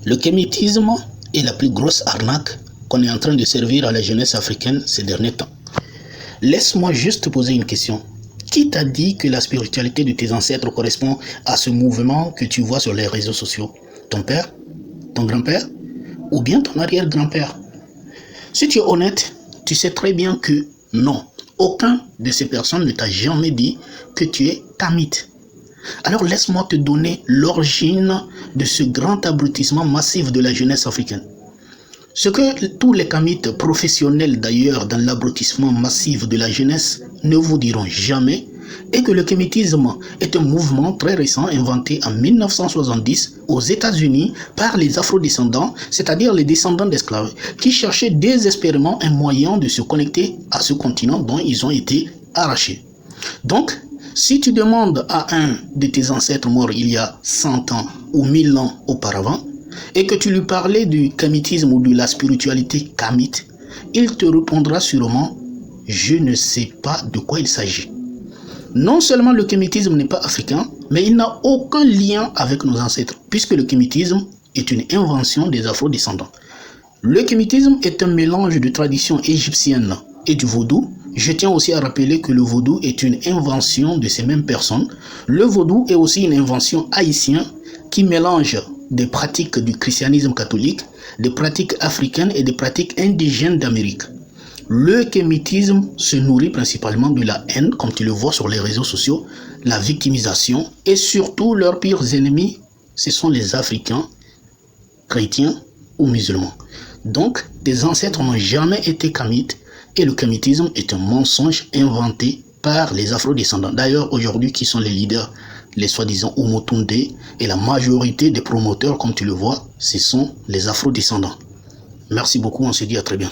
Le kémétisme est la plus grosse arnaque qu'on est en train de servir à la jeunesse africaine ces derniers temps. Laisse-moi juste te poser une question. Qui t'a dit que la spiritualité de tes ancêtres correspond à ce mouvement que tu vois sur les réseaux sociaux? Ton père? Ton grand-père? Ou bien ton arrière-grand-père? Si tu es honnête, tu sais très bien que non. Aucun de ces personnes ne t'a jamais dit que tu es kamite. Alors laisse-moi te donner l'origine de ce grand abrutissement massif de la jeunesse africaine. Ce que tous les kamites professionnels d'ailleurs dans l'abrutissement massif de la jeunesse ne vous diront jamais est que le kémétisme est un mouvement très récent inventé en 1970 aux États-Unis par les afrodescendants, c'est-à-dire les descendants d'esclaves, qui cherchaient désespérément un moyen de se connecter à ce continent dont ils ont été arrachés. Donc, si tu demandes à un de tes ancêtres morts il y a 100 ans ou 1000 ans auparavant, et que tu lui parlais du kamitisme ou de la spiritualité kamite, il te répondra sûrement « Je ne sais pas de quoi il s'agit ». Non seulement le kémétisme n'est pas africain, mais il n'a aucun lien avec nos ancêtres, puisque le kémétisme est une invention des afro-descendants. Le kémétisme est un mélange de traditions égyptiennes et du vaudou. Je tiens aussi à rappeler que le vaudou est une invention de ces mêmes personnes. Le vaudou est aussi une invention haïtienne qui mélange des pratiques du christianisme catholique, des pratiques africaines et des pratiques indigènes d'Amérique. Le kémétisme se nourrit principalement de la haine, comme tu le vois sur les réseaux sociaux, la victimisation et surtout leurs pires ennemis, ce sont les Africains, chrétiens ou musulmans. Donc, tes ancêtres n'ont jamais été kamites et le kémétisme est un mensonge inventé par les afro-descendants. D'ailleurs, aujourd'hui, qui sont les leaders? Les soi-disant Omotunde et la majorité des promoteurs, comme tu le vois, ce sont les afro-descendants. Merci beaucoup, on se dit à très bientôt.